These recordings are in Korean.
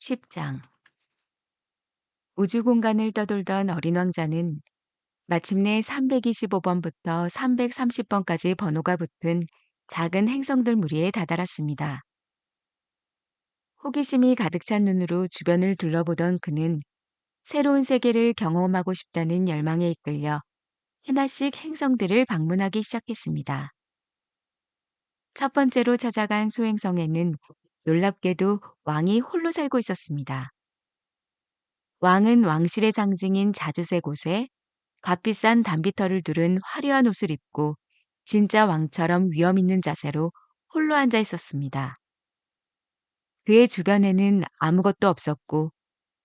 10장 우주 공간을 떠돌던 어린 왕자는 마침내 325번부터 330번까지 번호가 붙은 작은 행성들 무리에 다다랐습니다. 호기심이 가득 찬 눈으로 주변을 둘러보던 그는 새로운 세계를 경험하고 싶다는 열망에 이끌려 하나씩 행성들을 방문하기 시작했습니다. 첫 번째로 찾아간 소행성에는 놀랍게도 왕이 홀로 살고 있었습니다. 왕은 왕실의 상징인 자주색 옷에 값비싼 단비털을 두른 화려한 옷을 입고 진짜 왕처럼 위엄 있는 자세로 홀로 앉아 있었습니다. 그의 주변에는 아무것도 없었고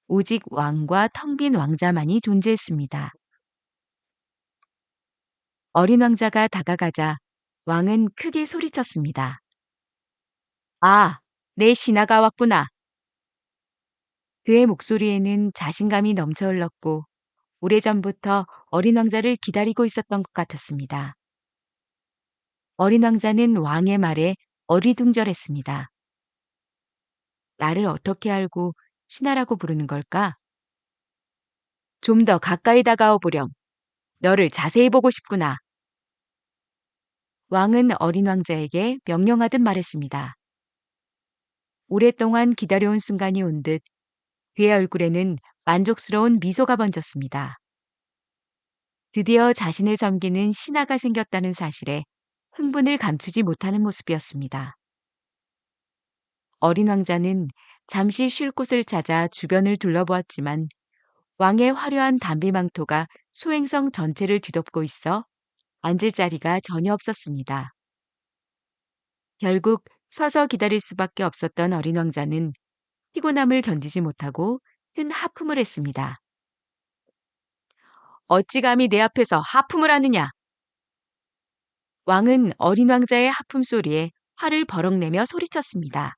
오직 왕과 텅 빈 왕자만이 존재했습니다. 어린 왕자가 다가가자 왕은 크게 소리쳤습니다. 아, 내 신하가 왔구나. 그의 목소리에는 자신감이 넘쳐 흘렀고 오래전부터 어린 왕자를 기다리고 있었던 것 같았습니다. 어린 왕자는 왕의 말에 어리둥절했습니다. 나를 어떻게 알고 신하라고 부르는 걸까? 좀 더 가까이 다가와 보렴. 너를 자세히 보고 싶구나. 왕은 어린 왕자에게 명령하듯 말했습니다. 오랫동안 기다려온 순간이 온 듯 그의 얼굴에는 만족스러운 미소가 번졌습니다. 드디어 자신을 섬기는 신하가 생겼다는 사실에 흥분을 감추지 못하는 모습이었습니다. 어린 왕자는 잠시 쉴 곳을 찾아 주변을 둘러보았지만 왕의 화려한 담비망토가 소행성 전체를 뒤덮고 있어 앉을 자리가 전혀 없었습니다. 결국 서서 기다릴 수밖에 없었던 어린 왕자는 피곤함을 견디지 못하고 큰 하품을 했습니다. 어찌 감히 내 앞에서 하품을 하느냐? 왕은 어린 왕자의 하품 소리에 화를 버럭 내며 소리쳤습니다.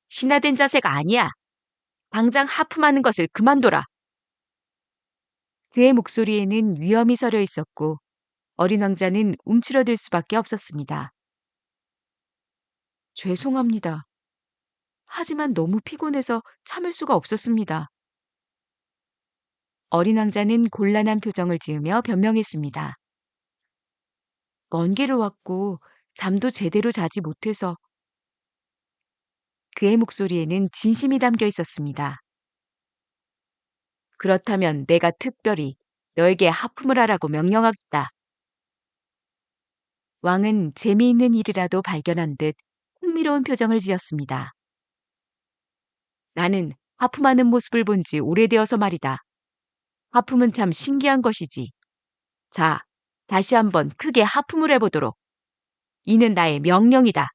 신하된 자세가 아니야. 당장 하품하는 것을 그만둬라. 그의 목소리에는 위엄이 서려 있었고 어린 왕자는 움츠러들 수밖에 없었습니다. 죄송합니다. 하지만 너무 피곤해서 참을 수가 없었습니다. 어린 왕자는 곤란한 표정을 지으며 변명했습니다. 먼 길을 왔고 잠도 제대로 자지 못해서. 그의 목소리에는 진심이 담겨 있었습니다. 그렇다면 내가 특별히 너에게 하품을 하라고 명령하겠다. 왕은 재미있는 일이라도 발견한 듯 흥미로운 표정을 지었습니다. 나는 하품하는 모습을 본 지 오래되어서 말이다. 하품은 참 신기한 것이지. 자, 다시 한번 크게 하품을 해보도록. 이는 나의 명령이다.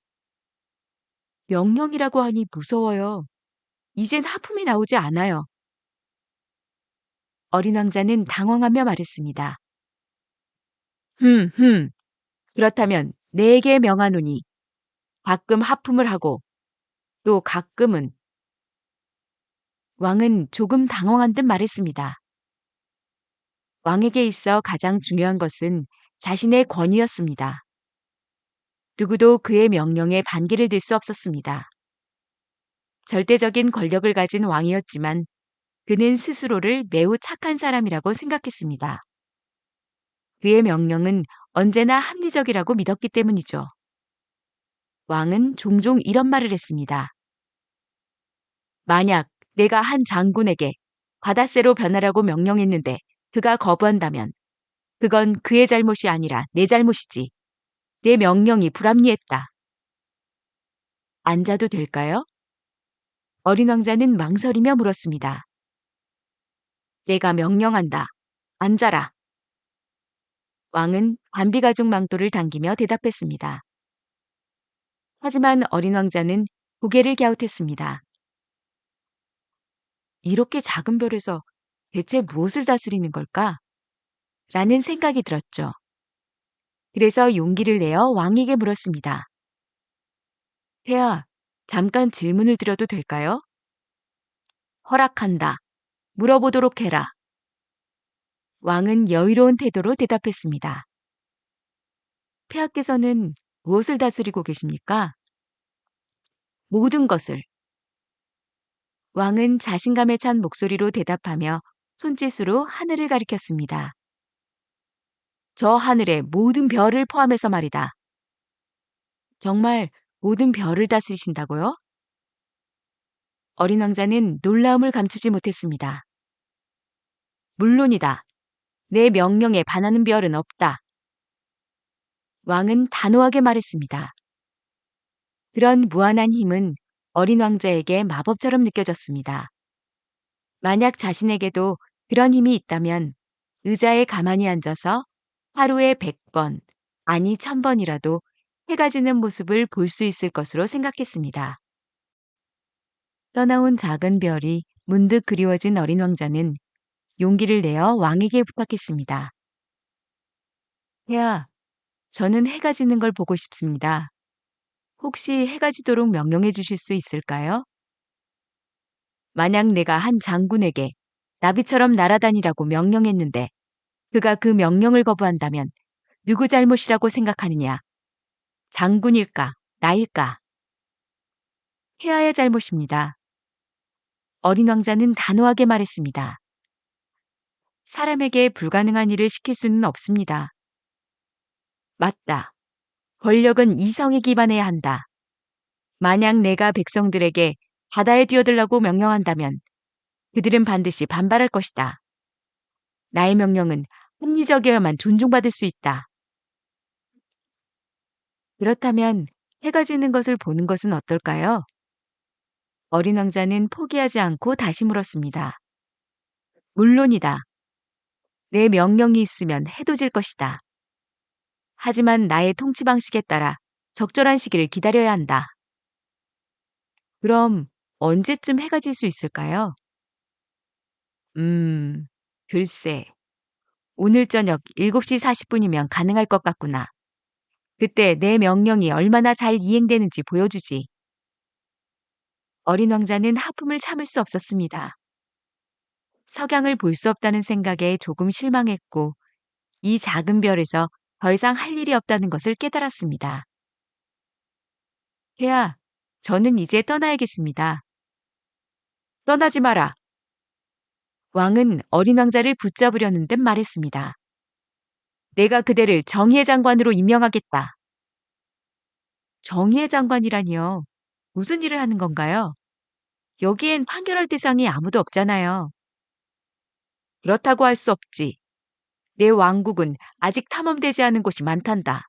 명령이라고 하니 무서워요. 이젠 하품이 나오지 않아요. 어린 왕자는 당황하며 말했습니다. 그렇다면 내게 명하노니 가끔 하품을 하고 또 가끔은. 왕은 조금 당황한 듯 말했습니다. 왕에게 있어 가장 중요한 것은 자신의 권위였습니다. 누구도 그의 명령에 반기를 들 수 없었습니다. 절대적인 권력을 가진 왕이었지만 그는 스스로를 매우 착한 사람이라고 생각했습니다. 그의 명령은 언제나 합리적이라고 믿었기 때문이죠. 왕은 종종 이런 말을 했습니다. 만약 내가 한 장군에게 바다새로 변하라고 명령했는데 그가 거부한다면 그건 그의 잘못이 아니라 내 잘못이지. 내 명령이 불합리했다. 앉아도 될까요? 어린 왕자는 망설이며 물었습니다. 내가 명령한다. 앉아라. 왕은 담비가죽 망토를 당기며 대답했습니다. 하지만 어린 왕자는 고개를 갸웃했습니다. 이렇게 작은 별에서 대체 무엇을 다스리는 걸까? 라는 생각이 들었죠. 그래서 용기를 내어 왕에게 물었습니다. 폐하, 잠깐 질문을 드려도 될까요? 허락한다. 물어보도록 해라. 왕은 여유로운 태도로 대답했습니다. 폐하께서는 무엇을 다스리고 계십니까? 모든 것을. 왕은 자신감에 찬 목소리로 대답하며 손짓으로 하늘을 가리켰습니다. 저 하늘의 모든 별을 포함해서 말이다. 정말 모든 별을 다스리신다고요? 어린 왕자는 놀라움을 감추지 못했습니다. 물론이다. 내 명령에 반하는 별은 없다. 왕은 단호하게 말했습니다. 그런 무한한 힘은 어린 왕자에게 마법처럼 느껴졌습니다. 만약 자신에게도 그런 힘이 있다면 의자에 가만히 앉아서 하루에 100번, 아니 1000번이라도 해가 지는 모습을 볼 수 있을 것으로 생각했습니다. 떠나온 작은 별이 문득 그리워진 어린 왕자는 용기를 내어 왕에게 부탁했습니다. 야, 저는 해가 지는 걸 보고 싶습니다. 혹시 해가 지도록 명령해 주실 수 있을까요? 만약 내가 한 장군에게 나비처럼 날아다니라고 명령했는데 그가 그 명령을 거부한다면 누구 잘못이라고 생각하느냐? 장군일까? 나일까? 해아의 잘못입니다. 어린 왕자는 단호하게 말했습니다. 사람에게 불가능한 일을 시킬 수는 없습니다. 맞다. 권력은 이성에 기반해야 한다. 만약 내가 백성들에게 바다에 뛰어들라고 명령한다면 그들은 반드시 반발할 것이다. 나의 명령은 합리적이어야만 존중받을 수 있다. 그렇다면 해가 지는 것을 보는 것은 어떨까요? 어린 왕자는 포기하지 않고 다시 물었습니다. 물론이다. 내 명령이 있으면 해도 질 것이다. 하지만 나의 통치 방식에 따라 적절한 시기를 기다려야 한다. 그럼 언제쯤 해가 질 수 있을까요? 음, 글쎄. 오늘 저녁 7시 40분이면 가능할 것 같구나. 그때 내 명령이 얼마나 잘 이행되는지 보여주지. 어린 왕자는 하품을 참을 수 없었습니다. 석양을 볼 수 없다는 생각에 조금 실망했고, 이 작은 별에서 더 이상 할 일이 없다는 것을 깨달았습니다. 폐하, 저는 이제 떠나야겠습니다. 떠나지 마라. 왕은 어린 왕자를 붙잡으려는 듯 말했습니다. 내가 그대를 정의의 장관으로 임명하겠다. 정의의 장관이라니요. 무슨 일을 하는 건가요? 여기엔 판결할 대상이 아무도 없잖아요. 그렇다고 할 수 없지. 내 왕국은 아직 탐험되지 않은 곳이 많단다.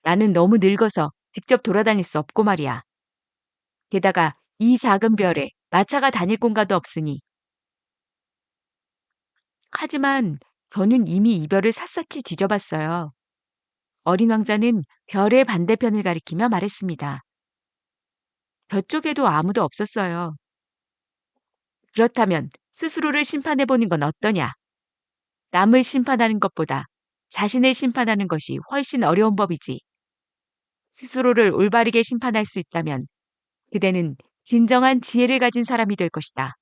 나는 너무 늙어서 직접 돌아다닐 수 없고 말이야. 게다가 이 작은 별에 마차가 다닐 공간도 없으니. 하지만 저는 이미 이 별을 샅샅이 뒤져봤어요. 어린 왕자는 별의 반대편을 가리키며 말했습니다. 별 쪽에도 아무도 없었어요. 그렇다면 스스로를 심판해보는 건 어떠냐? 남을 심판하는 것보다 자신을 심판하는 것이 훨씬 어려운 법이지. 스스로를 올바르게 심판할 수 있다면 그대는 진정한 지혜를 가진 사람이 될 것이다.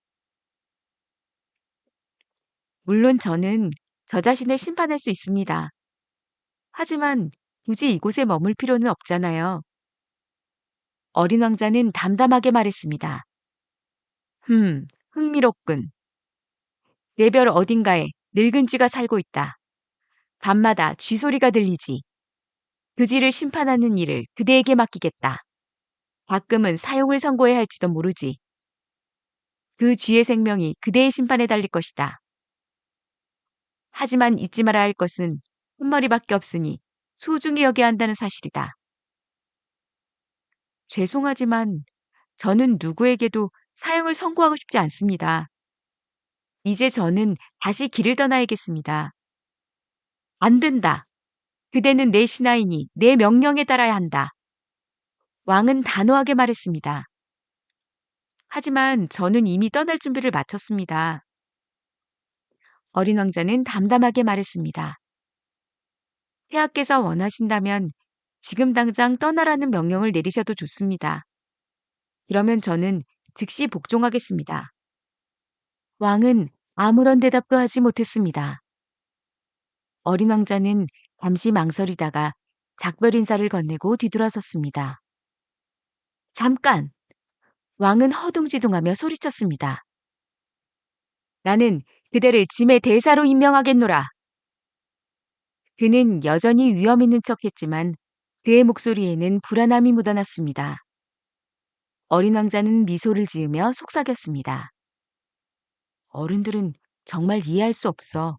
물론 저는 저 자신을 심판할 수 있습니다. 하지만 굳이 이곳에 머물 필요는 없잖아요. 어린 왕자는 담담하게 말했습니다. 흥미롭군. 내 별 어딘가에 늙은 쥐가 살고 있다. 밤마다 쥐 소리가 들리지. 그 쥐를 심판하는 일을 그대에게 맡기겠다. 가끔은 사용을 선고해야 할지도 모르지. 그 쥐의 생명이 그대의 심판에 달릴 것이다. 하지만 잊지 말아야 할 것은 한 마리밖에 없으니 소중히 여겨야 한다는 사실이다. 죄송하지만 저는 누구에게도 사형을 선고하고 싶지 않습니다. 이제 저는 다시 길을 떠나야겠습니다. 안 된다. 그대는 내 신하이니 내 명령에 따라야 한다. 왕은 단호하게 말했습니다. 하지만 저는 이미 떠날 준비를 마쳤습니다. 어린 왕자는 담담하게 말했습니다. 폐하께서 원하신다면 지금 당장 떠나라는 명령을 내리셔도 좋습니다. 그러면 저는 즉시 복종하겠습니다. 왕은 아무런 대답도 하지 못했습니다. 어린 왕자는 잠시 망설이다가 작별 인사를 건네고 뒤돌아섰습니다. 잠깐! 왕은 허둥지둥하며 소리쳤습니다. 나는 그대를 짐의 대사로 임명하겠노라. 그는 여전히 위험 있는 척했지만 그의 목소리에는 불안함이 묻어났습니다. 어린 왕자는 미소를 지으며 속삭였습니다. 어른들은 정말 이해할 수 없어.